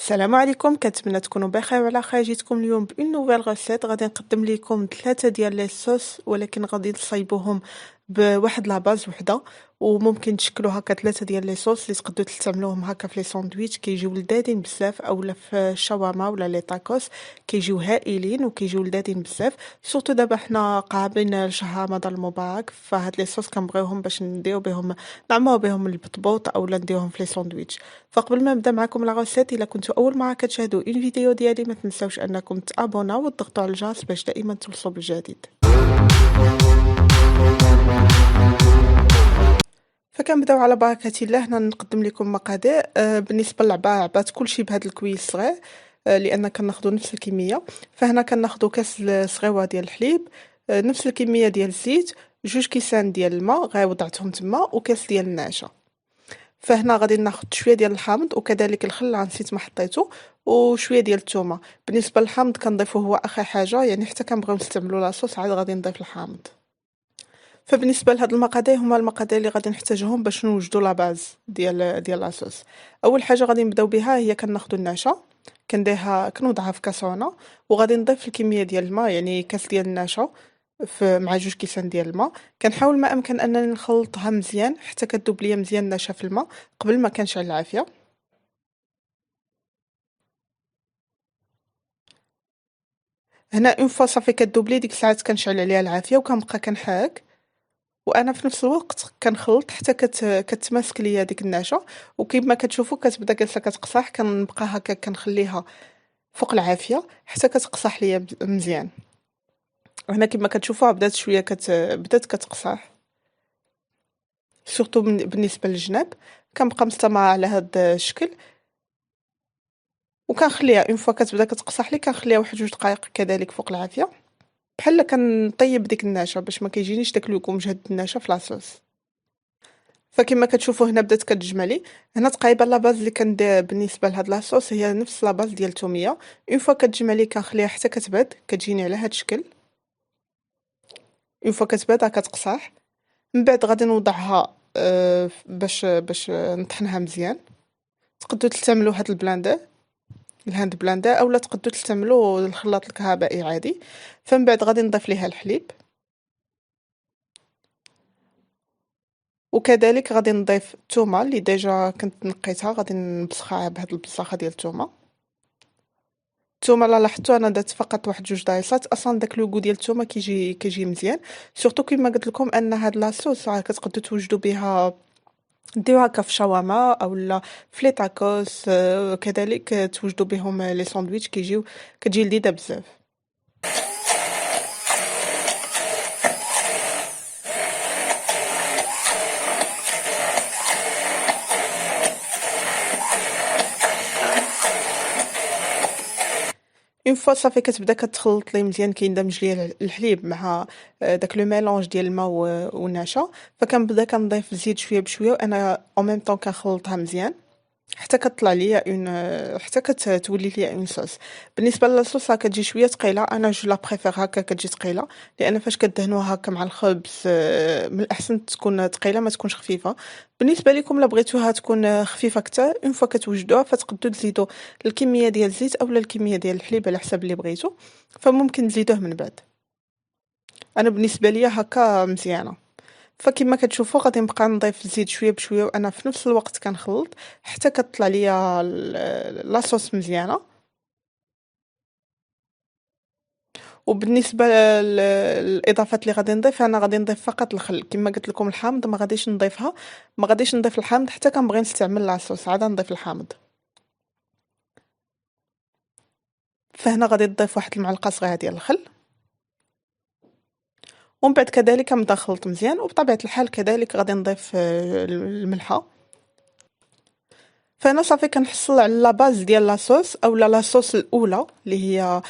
السلام عليكم، كنتمنى تكونوا بخير وعلى خير. جيتكم اليوم بأون نوفيل غوسيت. غادي نقدم لكم 3 ديال لي صوص، ولكن غادي نصايبوهم بواحد لاباز وحده، وممكن تشكلوا هكا 3 ديال لي صوص اللي تقدروا تستعملوهم هكا في لي ساندويتش. كيجيو لذاذين بزاف، اولا في الشاورما ولا لي تاكوس كيجيو هائلين وكيجيو لذاذين بزاف. سورتو دابا حنا قابلين لشهر رمضان المبارك، فهاد لي صوص كنبغيوهم باش نديرو بهم، نعمرو بهم البطبوط اولا نديروهم في لي ساندويتش. فقبل ما نبدا معكم لا غوسيت، الا كنتو اول مره كتشاهدوا اون فيديو ديالي ما تنساوش انكم تابوناو وتضغطوا على الجرس باش دائما توصلوا بالجديد. فكنبداو على بركه الله. هنا نقدم لكم مقادير. بالنسبه للعبات كلشي بهذا الكويس صغير، لان كناخذوا نفس الكميه. فهنا كناخذوا كاس صغيره ديال الحليب، نفس الكميه ديال الزيت، 2 كيسان ديال الماء غير وضعتهم تما، وكاس ديال النعشه. فهنا غادي ناخذ شويه ديال الحامض وكذلك الخل اللي نسيت ما حطيته، وشويه ديال الثومه. بالنسبه للحامض كنضيفوه هو اخر حاجه، يعني حتى كنبغيو نستعملوا لاصوص عاد غادي نضيف الحامض. فبالنسبه لهاد المقادير هما المقادير اللي غادي نحتاجهم باش نوجدوا لا باز ديال لاصوص. اول حاجه غادي نبداو بها هي كناخذوا النعشه، كنوضعها في كاسرونه، وغادي نضيف الكميه ديال الماء، يعني كاس ديال النعشه مع 2 كيسان ديال الماء. كنحاول ما امكن انني نخلطها مزيان حتى كتذوب ليا مزيان النعشه في الماء قبل ما كنشعل العافيه. هنا اون فوا صافي كتذوب لي، ديك الساعات كنشعل عليها العافيه وكنبقى كنحاك، وانا في نفس الوقت كنخلط حتى كتماسك ليا ديك النعشه. وكيما كتشوفوا كتبدا جالسه كتقصح، كنبقى هكا كنخليها فوق العافيه حتى كتقصح ليا مزيان. هنا كما كتشوفوها بدات شويه بدات كتقصح، سورتو بالنسبه للجناب. كنبقى مستمره على هذا الشكل وكنخليها اون فوا كتبدا كتقصح لي، كنخليها واحد 2 دقائق كذلك فوق العافيه، بحال كنطيب ديك النعشه باش ما كيجينيش داك لو مجهد النعشه في لاصوص. فكما كتشوفوا هنا بدات كتجمع لي. هنا تقريبا لاباز اللي كندير بالنسبه لهاد لاصوص هي نفس لاباز ديال الثوميه. اون فوا كتجمع لي كنخليها حتى كتبرد، كتجيني على هاد الشكل. اون فوا كتبرد كتقصح، من بعد غادي نوضعها باش نطحنها مزيان. تقدروا تستعملوا هاد البلاندر، الهاند بلاندر، اولا تقدروا تستعملوا الخلاط الكهربائي عادي. فمن بعد غادي نضيف ليها الحليب، وكذلك غادي نضيف الثومه اللي ديجا كنت نقيتها، غادي نبسخها بهاد البصاخه ديال الثومه. الثومه لا لاحظتوا انا درت فقط واحد 2 دايصات، اصلا داك لوغو ديال الثومه كيجي مزيان. سورتو كيما قلت لكم ان هاد لاصوص كتقدروا توجدوا بها، ديروها هكا في شاورما اولا في لي تاكوس، كذلك توجدوا بهم لي ساندويتش كتجي لذيذه بزاف. اون فوا صافي كتبدا كتخلط لي مزيان، كيندمج ليا الحليب مع داك لو ميلونج ديال الماء والنعشه. فكنبدا كنضيف الزيت شويه بشويه، وانا اون ميم طون كنخلطها مزيان حتى كطلع ليا حتى كتولي ليا اون صوص. بالنسبه للصوص كتجي شويه ثقيله، انا جو لا بريفير هكا كتجي ثقيله، لان فاش كدهنوها هكا مع الخبز من الاحسن تكون ثقيله ما تكونش خفيفه. بالنسبه لكم لا بغيتوها تكون خفيفه اكثر، اون فوا كتوجدوها فتقدروا تزيدوا الكميه ديال الزيت اولا الكميه ديال الحليب على حسب اللي بغيتو، فممكن تزيدوه من بعد. انا بالنسبه ليا هكا مزيانه. فكما كتشوفوا غادي نبقى نضيف الزيت شويه بشويه، وانا في نفس الوقت كنخلط حتى كتطلع ليا لاصوص مزيانه. وبالنسبه للاضافات اللي غادي نضيف، انا غادي نضيف فقط الخل. كما قلت لكم الحامض ما غاديش نضيفها، ما غاديش نضيف الحامض حتى كنبغي نستعمل لاصوص عاد نضيف الحامض. فهنا غادي نضيف واحد المعلقه صغيره ديال الخل، ومن بعد كذلك نبدا نخلط مزيان. وبطبيعه الحال كذلك غادي نضيف الملحه. فانا صافي كنحصل على لا باز ديال لاصوص اولا لاصوص الاولى اللي هي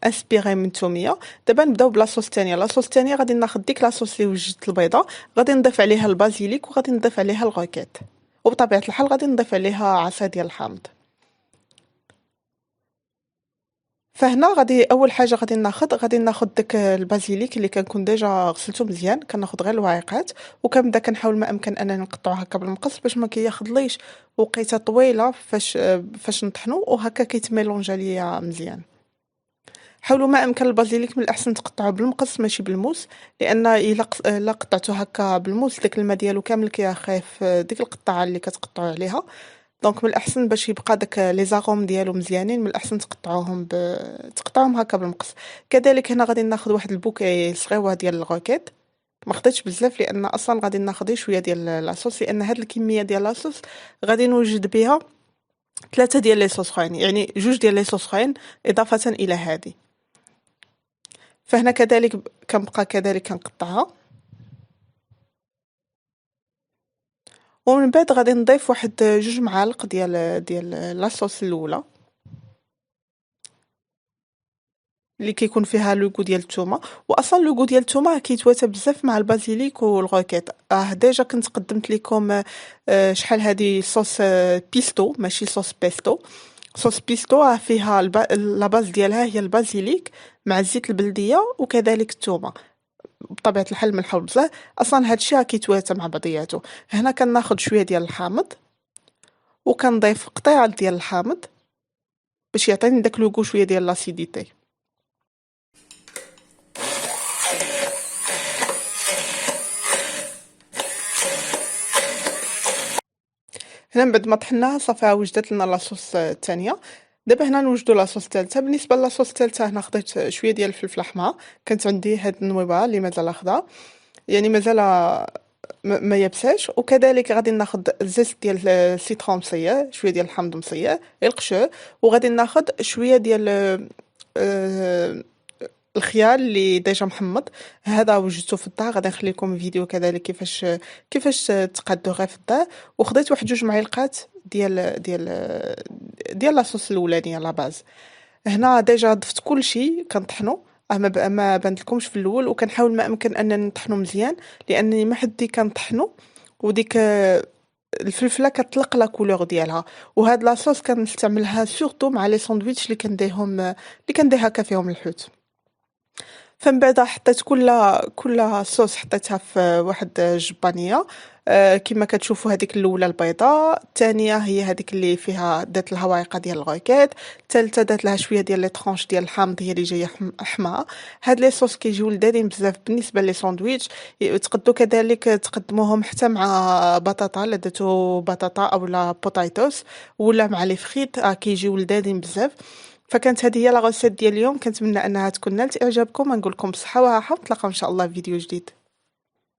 انسبيري من الثوميه. دابا نبداو بلاصوص الثانيه. لاصوص الثانيه غادي ناخذ ديك لاصوص اللي وجدت البيضه، غادي نضيف عليها البازيليك وغادي نضيف عليها الغوكيت، وبطبيعه الحال غادي نضيف عليها عصير ديال الحامض. فهنا اول حاجه غادي ناخذ داك البازيليك اللي كنكون ديجا غسلته مزيان، كناخذ غير الوعيقات وكنبدا كنحاول ما امكن انني نقطعو هكا بالمقص باش ما كياخذليش وقيته طويله فاش نطحنو، وهكا كيتميلونجا ليا مزيان. حاولوا ما امكن البازيليك من الاحسن تقطعوه بالمقص ماشي بالموس، لان الا قطعتو هكا بالموس داك الماء ديالو كامل كيخايف ديك القطعه اللي كتقطعوا عليها. دونك من الاحسن باش يبقى داك لي زاغوم ديالو مزيانين، من الاحسن تقطعوهم هكا بالمقص. كذلك هنا غادي ناخذ واحد البوكي صغيور ديال الروكيت، ما خديتش بزاف لان اصلا غادي ناخذ شويه ديال لاصوص، لان هاد الكميه ديال لاصوص غادي نوجد بها 3 ديال لي صوص اخرين، يعني 2 ديال لي صوص اخرين اضافه الى هذه. فهنا كذلك كنبقى كذلك كنقطعها، ومن بعد غادي نضيف واحد 2 معالق ديال لاصوص الاولى اللي كيكون فيها لوغو ديال الثومه. واصلا لوغو ديال الثومه كيتواتى بزاف مع البازيليك والغوكيت. ديجا كنت قدمت لكم شحال هذه صوص بيستو ماشي صوص بيستو. صوص بيستو فيها لا باز ديالها هي البازيليك مع الزيت البلديه وكذلك الثومه، بطبيعه الحال ملح وبصل. اصلا هادشي راه كيتواتى مع بعضياتو. هنا كناخذ شويه ديال الحامض وكنضيف قطيعه ديال الحامض باش يعطيني داك لوغو شويه ديال لاسيديتي. هنا من بعد ما طحناها صافي وجدت لنا لاصوص الثانيه. دابا هنا نوجدوا لاصوص الثالثه. بالنسبه للاصوص الثالثه هنا خديت شويه ديال الفلفل احمر، كانت عندي هاد النويبه اللي مازال خضراء، يعني مازال ما يبساش. وكذلك غادي ناخذ الزيت ديال السيترون مصيه، شويه ديال الحامض مصيه القشور، وغادي ناخذ شويه ديال الخيار اللي ديجا محمض. هذا وجدته في الدار، غادي نخلي لكم فيديو كذلك كيفاش تقادوه غير في الدار. وخديت واحد 2 معالق ديال لاصوص الاولانيه لا باز. هنا ديجا ضفت كل شيء كنطحنو، ما بانت لكمش في الاول، وكنحاول ما امكن انني نطحنو مزيان لانني ما حدي كنطحنو وديك الفلفله كتطلق لا كولور ديالها. وهاد لاصوص كنستعملها سورتو مع لي ساندويتش اللي كندير هكا فيهم الحوت. فمن بعد حطيت كل صوص حطيتها في واحد جبانيه. كما كتشوفوا هذيك الاولى البيضاء، الثانيه هي هذيك اللي فيها دات لها ورقه ديال الغوكيت، الثالثه دات لها شويه ديال لي طرونش ديال الحامض هي اللي جايه حمراء. هاد لي صوص كيجيو لذاذين بزاف بالنسبه لي ساندويتش. تقدروا كذلك تقدموهم حتى مع بطاطا، لا درتو بطاطا او لا بوتايتوس ولا مع لي فريت، كيجيو لذاذين بزاف. فكانت هذه هي لا غوسيت ديال اليوم، كنتمنى انها تكون نالت اعجابكم. نقول لكم بالصحه والراحه، نتلاقاو ان شاء الله في فيديو جديد.